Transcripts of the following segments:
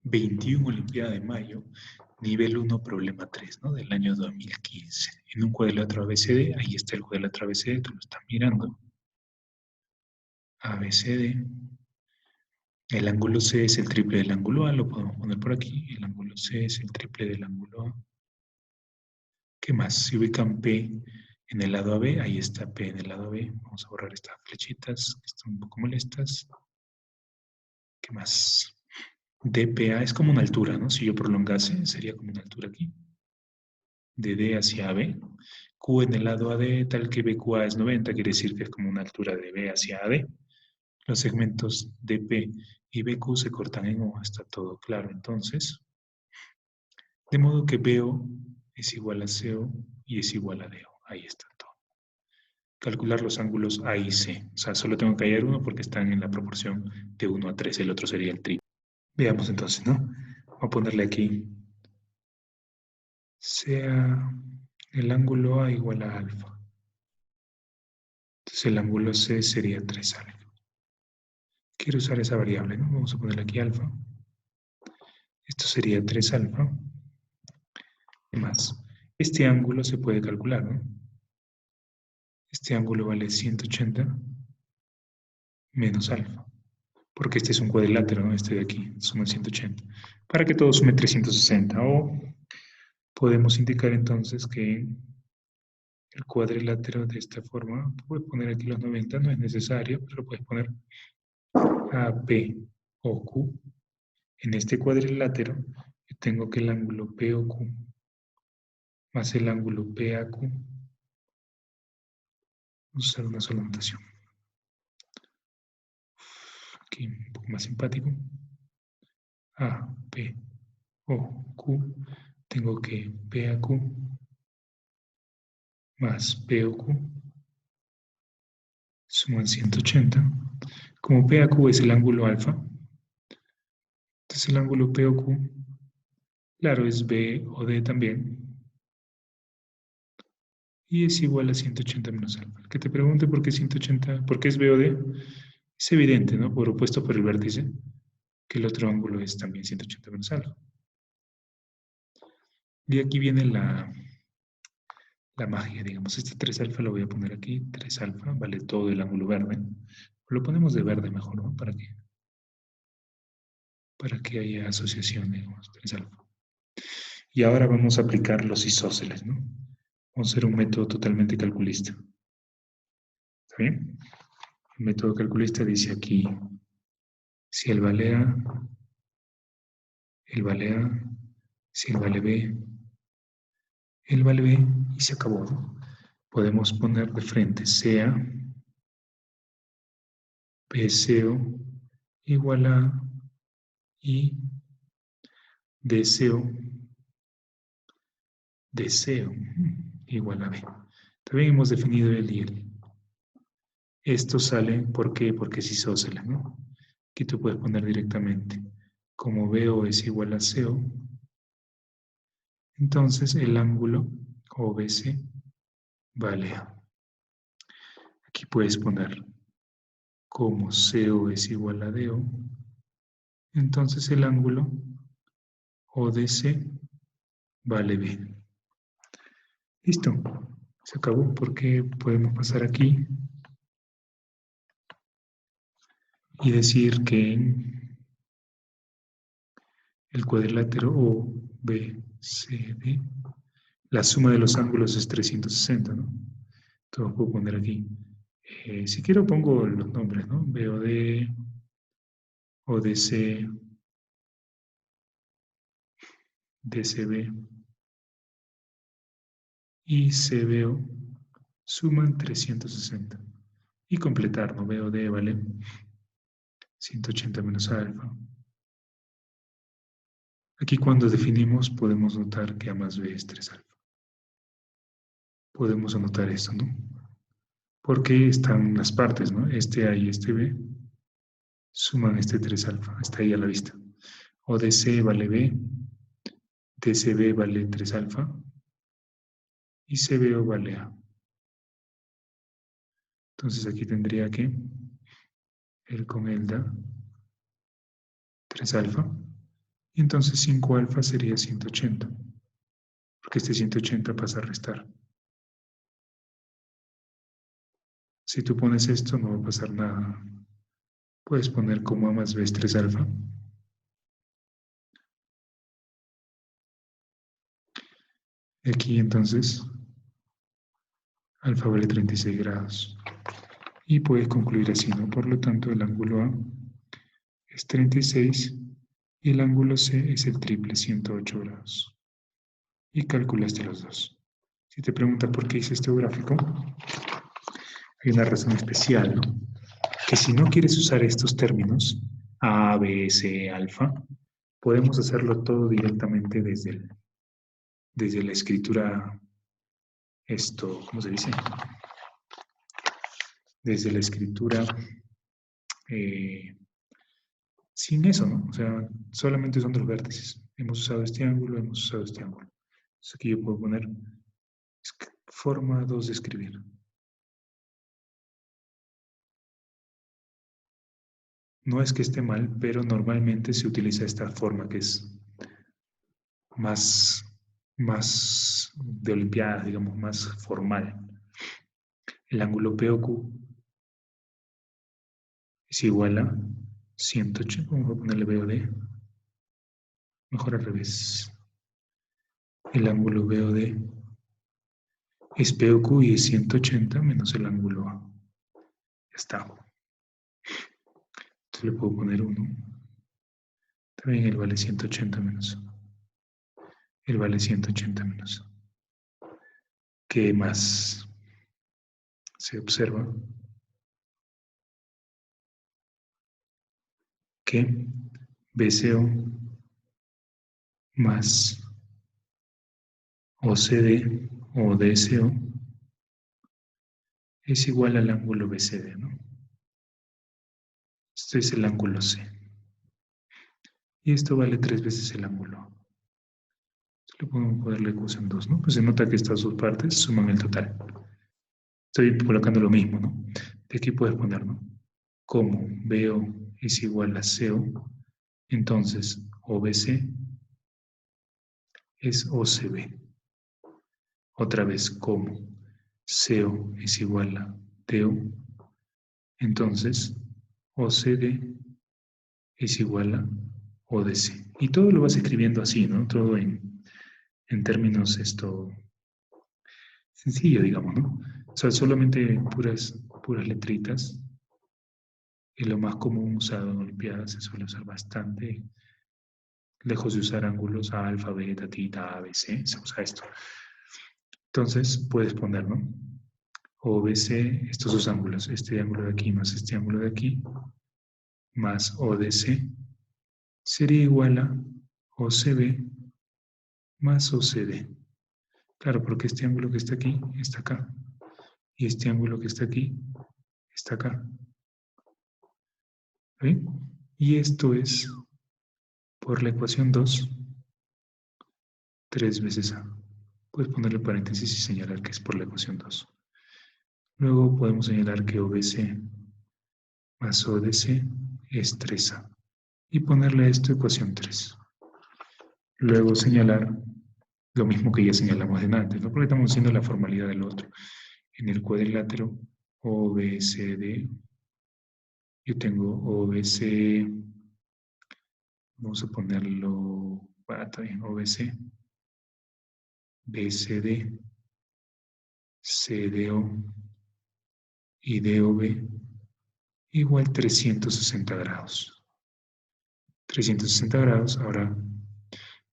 21 Olimpiada de Mayo, nivel 1, problema 3, ¿no? Del año 2015. En un cuadrilátero ABCD, ahí está el cuadrilátero ABCD, tú lo estás mirando. ABCD. El ángulo C es el triple del ángulo A, lo podemos poner por aquí. El ángulo C es el triple del ángulo A. ¿Qué más? Si ubican P en el lado AB, ahí está P en el lado AB. Vamos a borrar estas flechitas que están un poco molestas. ¿Qué más? DPA es como una altura, ¿no? Si yo prolongase, sería como una altura aquí. De D hacia AB. Q en el lado AD, tal que BQA es 90, quiere decir que es como una altura de B hacia AD. Los segmentos DP y BQ se cortan en O, está todo claro entonces. De modo que BO es igual a CO y es igual a DO. Ahí está todo. Calcular los ángulos A y C. O sea, solo tengo que hallar uno porque están en la proporción de 1 a 3. El otro sería el triple. Veamos entonces, ¿no? Voy a ponerle aquí. Sea el ángulo A igual a alfa. Entonces el ángulo C sería 3 alfa. Quiero usar esa variable, ¿no? Vamos a ponerle aquí alfa. Esto sería 3 alfa. Más. Este ángulo se puede calcular, ¿no? Este ángulo vale 180 menos alfa. Porque este es un cuadrilátero, ¿no? Este de aquí suma 180. Para que todo sume 360. O podemos indicar entonces que el cuadrilátero de esta forma, puedes poner aquí los 90, no es necesario, pero puedes poner A, P o Q. En este cuadrilátero yo tengo que el ángulo P o Q más el ángulo PAQ, usar una sola notación. Aquí un poco más simpático. A, P o Q, tengo que PAQ más P o Q suman 180. Como PAQ es el ángulo alfa, entonces el ángulo P o Q, claro, es B o D también, y es igual a 180 menos alfa. Que te pregunte por qué 180, por qué es B o D, es evidente, ¿no? Por opuesto por el vértice, que el otro ángulo es también 180 menos alfa. Y aquí viene la magia, digamos. Este 3 alfa lo voy a poner aquí. 3 alfa vale todo el ángulo verde. Lo ponemos de verde mejor, ¿no? Para que haya asociación, digamos, 3 alfa. Y ahora vamos a aplicar los isósceles, ¿no? Vamos a hacer un método totalmente calculista. ¿Está bien? El método calculista dice aquí, si el vale A, el vale A, si el vale B, el vale B, y se acabó, ¿no? Podemos poner de frente CA, PCO, igual a y deseo igual a B. También hemos definido el y el. Esto sale, ¿por qué? Porque es isósceles, ¿no? Aquí tú puedes poner directamente, como BO es igual a CO, entonces el ángulo OBC vale A. Aquí puedes poner, como CO es igual a DO, entonces el ángulo ODC vale B. Listo, se acabó porque podemos pasar aquí y decir que el cuadrilátero OBCD, la suma de los ángulos es 360, ¿no? Entonces puedo poner aquí. Si quiero pongo los nombres, ¿no? BOD, ODC, DCB y CBO suman 360. Y completar, ¿no? BOD vale 180 menos alfa. Aquí cuando definimos podemos notar que A más B es 3 alfa. Podemos anotar esto, ¿no? Porque están las partes, ¿no? Este A y este B suman este 3 alfa. Está ahí a la vista. ODC vale B, DCB vale 3 alfa y CBO vale A. Entonces aquí tendría que el con el da 3 alfa Y entonces 5 alfa sería 180, porque este 180 pasa a restar. Si tú pones esto, no va a pasar nada. Puedes poner como A más B es 3 alfa. Aquí entonces, alfa vale 36 grados. Y puedes concluir así, ¿no? Por lo tanto, el ángulo A es 36 y el ángulo C es el triple, 108 grados. Y calculaste los dos. Si te preguntas por qué hice este gráfico, hay una razón especial, ¿no? Que si no quieres usar estos términos, A, B, C, alfa, podemos hacerlo todo directamente desde la escritura, ¿cómo se dice? Desde la escritura sin eso, ¿no? O sea, solamente son los vértices. Hemos usado este ángulo, hemos usado este ángulo. Entonces aquí yo puedo poner forma 2 de escribir. No es que esté mal, pero normalmente se utiliza esta forma que es más de olimpiada, digamos, más formal. El ángulo POQ es igual a 180, vamos a ponerle BOD, mejor al revés. El ángulo BOD es POQ y es 180 menos el ángulo A. Ya está. Entonces le puedo poner 1. También el vale 180 menos. El vale 180 menos. ¿Qué más se observa? Que BCO más OCD o DSO es igual al ángulo BCD, ¿no? Este es el ángulo C. Y esto vale 3 veces el ángulo A. Le podemos poner la ecuación 2, ¿no? Pues se nota que estas dos partes suman el total. Estoy colocando lo mismo, ¿no? De aquí puedes poner, ¿no? Como BO es igual a CO, entonces OBC es OCB. Otra vez, como CO es igual a DO, entonces OCD es igual a ODC. Y todo lo vas escribiendo así, ¿no? Todo en términos sencillo, digamos, ¿no? O sea, solamente puras letritas. Es lo más común usado en Olimpiadas, se suele usar bastante. Lejos de usar ángulos A, alfa, beta, tita, A, B, C, se usa esto. Entonces, puedes poner, ¿no? OBC, estos dos ángulos, este ángulo de aquí más este ángulo de aquí, más ODC, sería igual a OCB más OCD. Claro, porque este ángulo que está aquí, está acá. Y este ángulo que está aquí, está acá. ¿Ven? Y esto es, por la ecuación 2, 3 veces A. Puedes ponerle paréntesis y señalar que es por la ecuación 2. Luego podemos señalar que OBC más ODC es 3A. Y ponerle a esto ecuación 3. Luego señalar lo mismo que ya señalamos de antes, ¿no? Porque estamos haciendo la formalidad del otro. En el cuadrilátero OBCD, yo tengo OBC, vamos a ponerlo, está bien, OBC, BCD, CDO y DOB igual 360 grados. 360 grados, ahora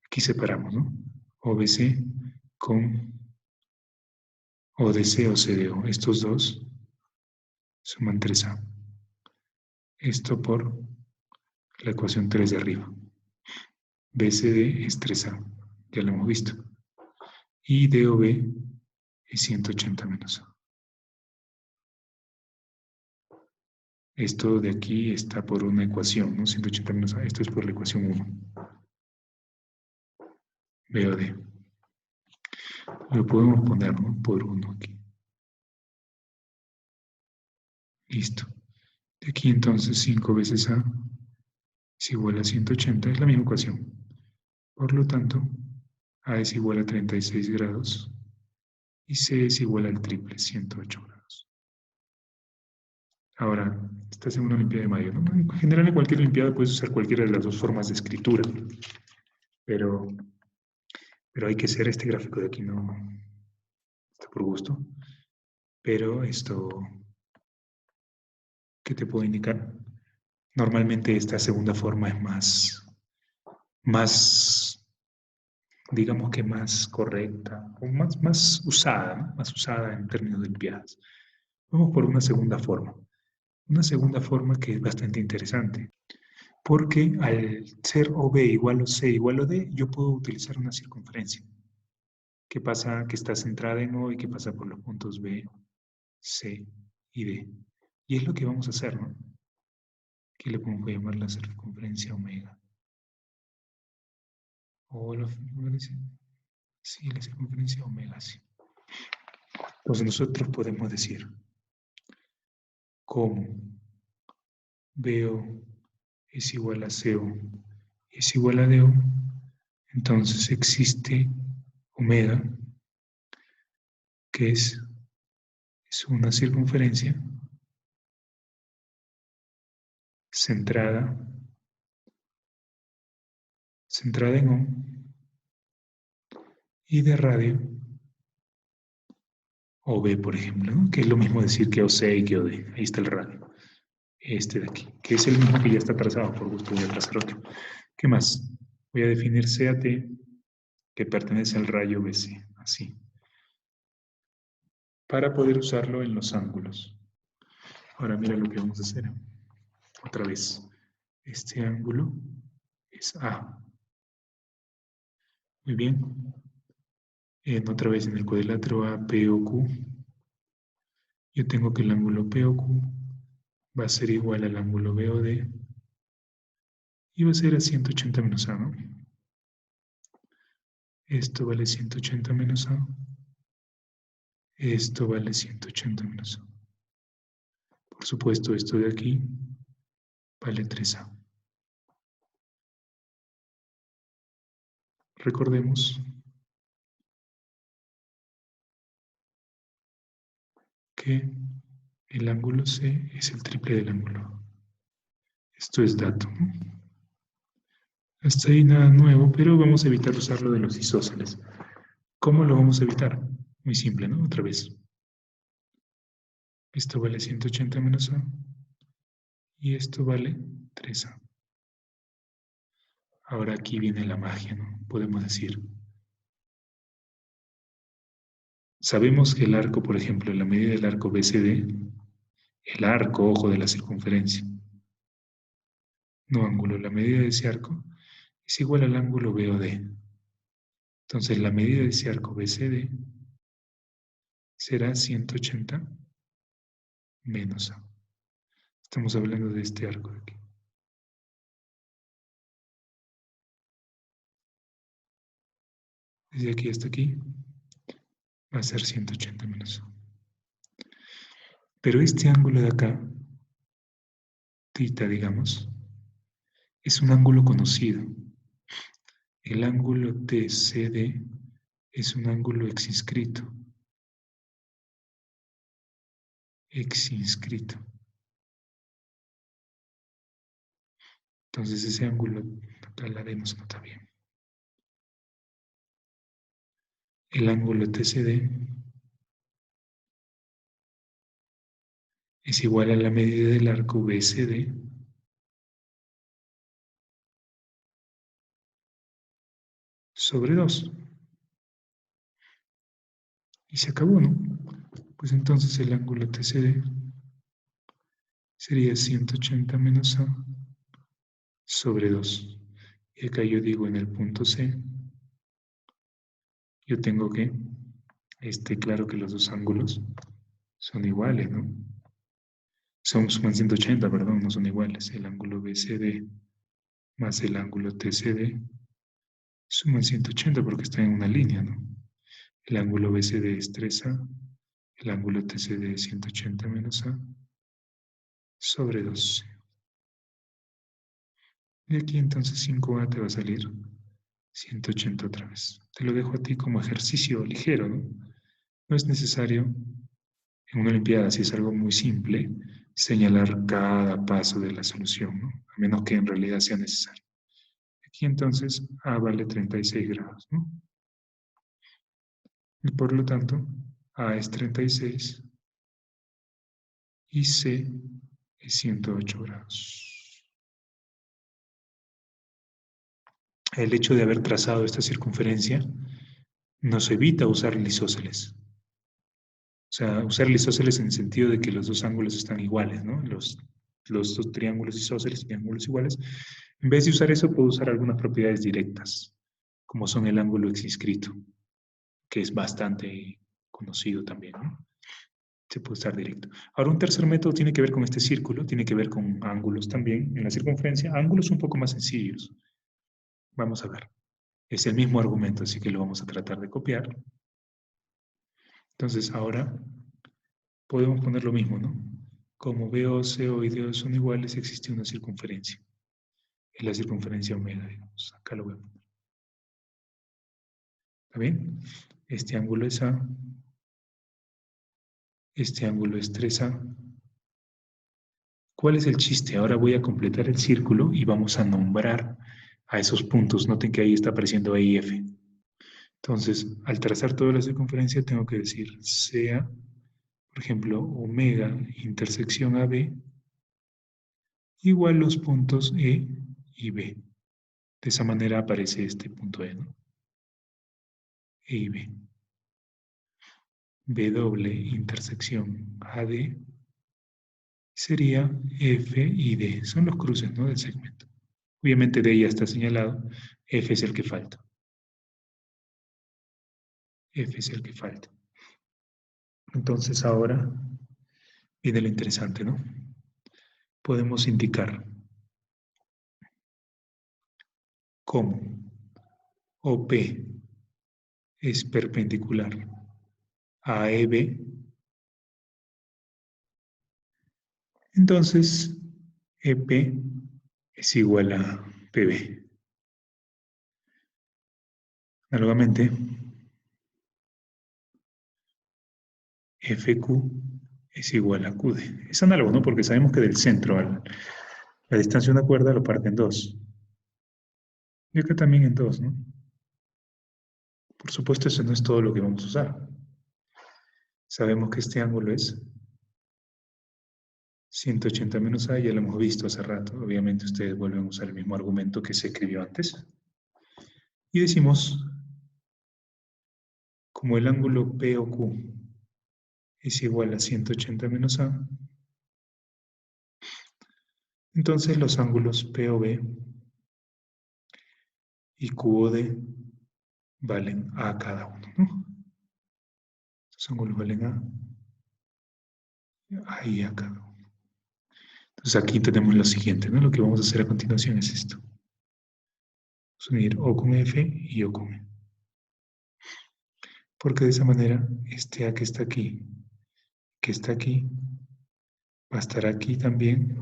aquí separamos, ¿no? OBC con ODC o CDO. Estos dos suman 3A. Esto por la ecuación 3 de arriba. BCD es 3A, ya lo hemos visto. Y DOB es 180 menos A. Esto de aquí está por una ecuación, ¿no? 180 menos A. Esto es por la ecuación 1. BOD. Lo podemos poner, ¿no? Por 1 aquí. Listo. De aquí entonces 5 veces A es igual a 180. Es la misma ecuación. Por lo tanto, A es igual a 36 grados y C es igual al triple, 108 grados. Ahora, estás en una Olimpiada de Mayo, ¿no? En general, en cualquier Olimpiada puedes usar cualquiera de las dos formas de escritura, pero, pero hay que hacer este gráfico de aquí, no está por gusto. Pero esto, ¿qué te puedo indicar? Normalmente esta segunda forma es más, digamos que más correcta, o más usada, ¿no? Más usada en términos de Olimpiadas. Vamos por una segunda forma. Una segunda forma que es bastante interesante, porque al ser OB igual o C igual o D, yo puedo utilizar una circunferencia que pasa, que está centrada en O y que pasa por los puntos B, C y D. Y es lo que vamos a hacer, ¿no? Aquí le podemos llamar la circunferencia omega. O la circunferencia, sí, la circunferencia omega, sí. Entonces nosotros podemos decir, como BO es igual a CO es igual a DO, entonces existe omega, que es una circunferencia centrada, centrada en O y de radio OB, por ejemplo, ¿no? Que es lo mismo decir que OC y que OD. Ahí está el radio, este de aquí, que es el mismo que ya está trazado, por gusto voy a trazar otro. ¿Qué más? Voy a definir CAT, que pertenece al rayo BC, así, para poder usarlo en los ángulos. Ahora mira lo que vamos a hacer. Otra vez, este ángulo es A. Muy bien. Otra vez en el cuadrilátero APOQ, yo tengo que el ángulo POQ va a ser igual al ángulo BOD y va a ser a 180 menos A, ¿no? Esto vale 180 menos A. Esto vale 180 menos A. Por supuesto, esto de aquí vale 3A. Recordemos que el ángulo C es el triple del ángulo A. Esto es dato, ¿no? Hasta ahí nada nuevo, pero vamos a evitar usarlo de los isósceles. ¿Cómo lo vamos a evitar? Muy simple, ¿no? Otra vez. Esto vale 180 menos A y esto vale 3A. Ahora aquí viene la magia, ¿no? Podemos decir. Sabemos que el arco, por ejemplo, la medida del arco BCD, el arco, ojo, de la circunferencia, no ángulo, la medida de ese arco es igual al ángulo BOD. Entonces la medida de ese arco BCD será 180 menos A. Estamos hablando de este arco de aquí. Desde aquí hasta aquí va a ser 180 menos A. Pero este ángulo de acá, θ, digamos, es un ángulo conocido. El ángulo TCD es un ángulo exinscrito. Exinscrito. Entonces ese ángulo acá la vemos, no está bien. El ángulo TCD es igual a la medida del arco BCD sobre 2. Y se acabó, ¿no? Pues entonces el ángulo TCD sería 180 menos A sobre 2. Y acá yo digo en el punto C, yo tengo que, claro que los dos ángulos son iguales, ¿no? Suman 180, perdón, no son iguales. El ángulo BCD más el ángulo TCD suman 180 porque están en una línea, ¿no? El ángulo BCD es 3A, el ángulo TCD es 180 menos A sobre 2. De aquí entonces 5A te va a salir 180 otra vez. Te lo dejo a ti como ejercicio ligero, ¿no? No es necesario, en una olimpiada, si es algo muy simple, señalar cada paso de la solución, ¿no? A menos que en realidad sea necesario. Aquí entonces A vale 36 grados, ¿no? Y por lo tanto, A es 36 y C es 108 grados. El hecho de haber trazado esta circunferencia nos evita usar el isósceles. O sea, usar el isósceles en el sentido de que los dos ángulos están iguales, ¿no? Los dos triángulos isósceles, triángulos iguales. En vez de usar eso, puedo usar algunas propiedades directas, como son el ángulo exinscrito, que es bastante conocido también, ¿no? Se puede usar directo. Ahora, un tercer método tiene que ver con este círculo, tiene que ver con ángulos también en la circunferencia, ángulos un poco más sencillos. Vamos a ver. Es el mismo argumento, así que lo vamos a tratar de copiar. Entonces, ahora podemos poner lo mismo, ¿no? Como BO, CO y DO son iguales, existe una circunferencia. Es la circunferencia omega, digamos. Acá lo voy a poner. ¿Está bien? Este ángulo es A. Este ángulo es 3A. ¿Cuál es el chiste? Ahora voy a completar el círculo y vamos a nombrar a esos puntos. Noten que ahí está apareciendo A y F. Entonces, al trazar toda la circunferencia, tengo que decir sea, por ejemplo, omega intersección AB igual los puntos E y B. De esa manera aparece este punto E, ¿no? E y B. B doble intersección AD sería F y D. Son los cruces, ¿no? Del segmento. Obviamente D ya está señalado. F es el que falta. F es el que falta. Entonces ahora viene lo interesante, ¿no? Podemos indicar cómo OP es perpendicular a EB. Entonces EP es igual a PB. Análogamente, FQ es igual a QD. Es análogo, ¿no? Porque sabemos que del centro a la distancia de una cuerda lo parte en dos. Y acá también en dos, ¿no? Por supuesto, eso no es todo lo que vamos a usar. Sabemos que este ángulo es 180 menos A, ya lo hemos visto hace rato. Obviamente ustedes vuelven a usar el mismo argumento que se escribió antes. Y decimos, como el ángulo P o Q es igual a 180 menos A, entonces los ángulos POB y QOD valen A cada uno, ¿no? Los ángulos valen A y A cada uno. Entonces aquí tenemos lo siguiente, ¿no? Lo que vamos a hacer a continuación es esto. Vamos a unir O con F y O con E. Porque de esa manera, este A que está aquí, va a estar aquí también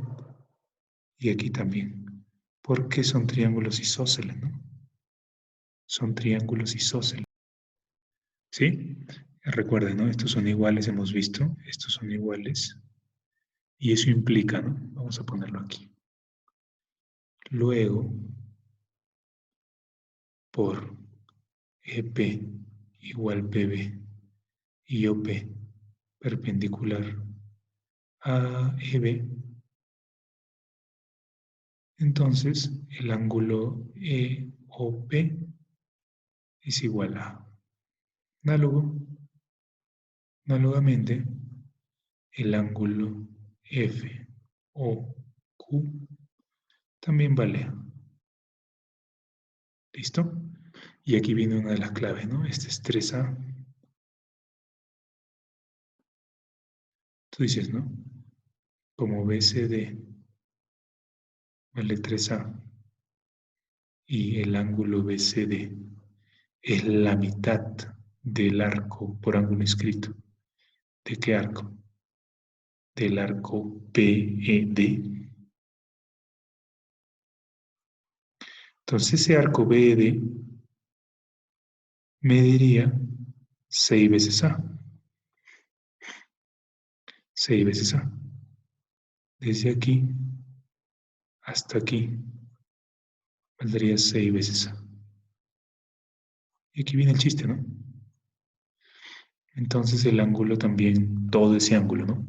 y aquí también. Porque son triángulos isósceles, ¿no? Son triángulos isósceles. ¿Sí? Recuerden, ¿no? Estos son iguales, hemos visto. Estos son iguales. Y eso implica, ¿no? Vamos a ponerlo aquí. Luego, por EP igual PB y OP perpendicular a EB, entonces el ángulo EOP es igual a análogo. Análogamente, el ángulo FOQ también vale A. ¿Listo? Y aquí viene una de las claves, ¿no? Este es 3A. Tú dices, ¿no? Como BCD vale 3A y el ángulo BCD es la mitad del arco por ángulo inscrito. ¿De qué arco? Del arco BED. Entonces ese arco BED mediría 6 veces A. 6 veces A. Desde aquí hasta aquí valdría 6 veces A. Y aquí viene el chiste, ¿no? Entonces el ángulo también, todo ese ángulo, ¿no?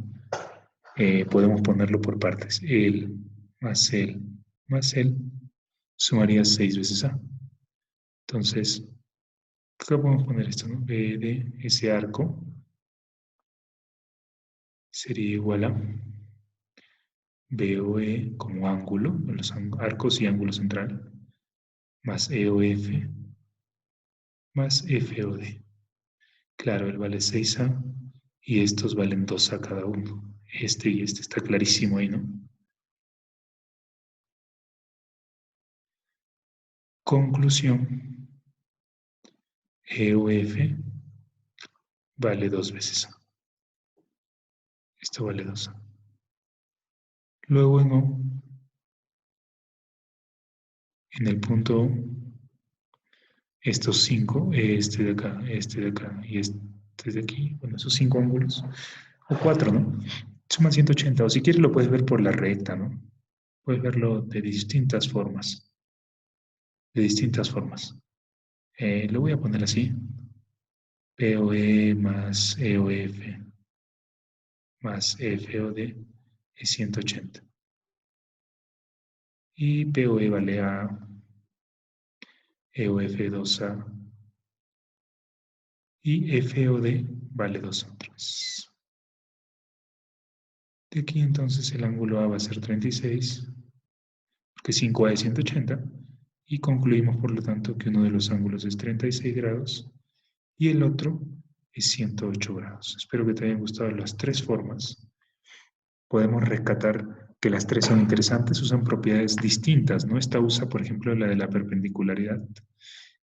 Podemos ponerlo por partes. Él más él sumaría 6 veces A. Entonces, acá podemos poner esto, ¿no? B de ese arco sería igual a BOE como ángulo, los arcos y ángulo central, más EOF más FOD. Claro, él vale 6A y estos valen 2A cada uno. Este y este está clarísimo ahí, ¿no? Conclusión, EOF vale 2 veces A. Esto vale 2A. Luego en el punto, estos 5, este de acá y este de aquí, bueno, esos 5 ángulos, o 4, ¿no? Suman 180, o si quieres lo puedes ver por la recta, ¿no? Puedes verlo de distintas formas, de distintas formas. Lo voy a poner así, POE más EOF más FOD es 180. Y POE vale A, EOF 2A y FOD vale 2 otras. De aquí entonces el ángulo A va a ser 36, porque 5A es 180, y concluimos por lo tanto que uno de los ángulos es 36 grados y el otro es 108 grados. Espero que te hayan gustado las tres formas. Podemos rescatar que las tres son interesantes, usan propiedades distintas, ¿no? Esta usa, por ejemplo, la de la perpendicularidad.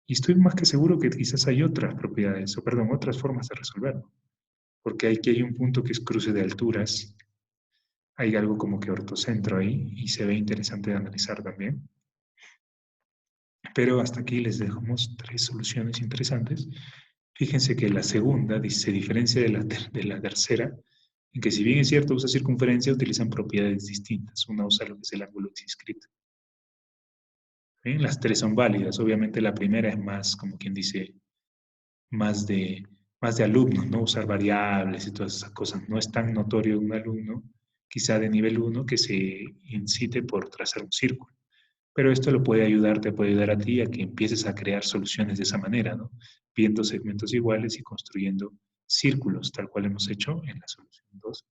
Y estoy más que seguro que quizás hay otras propiedades, o perdón, otras formas de resolverlo. Porque aquí hay un punto que es cruce de alturas, hay algo como que ortocentro ahí, y se ve interesante de analizar también. Pero hasta aquí les dejamos tres soluciones interesantes. Fíjense que la segunda se diferencia de la tercera, en que si bien es cierto usa circunferencia, utilizan propiedades distintas. Una usa lo que es el ángulo inscrito. ¿Bien? Las tres son válidas. Obviamente la primera es más, como quien dice, más de, más de alumnos, ¿no? Usar variables y todas esas cosas. No es tan notorio un alumno, quizá de nivel 1, que se incite por trazar un círculo. Pero esto lo puede ayudar, te puede ayudar a ti a que empieces a crear soluciones de esa manera, ¿no? Viendo segmentos iguales y construyendo círculos, tal cual hemos hecho en la solución 2.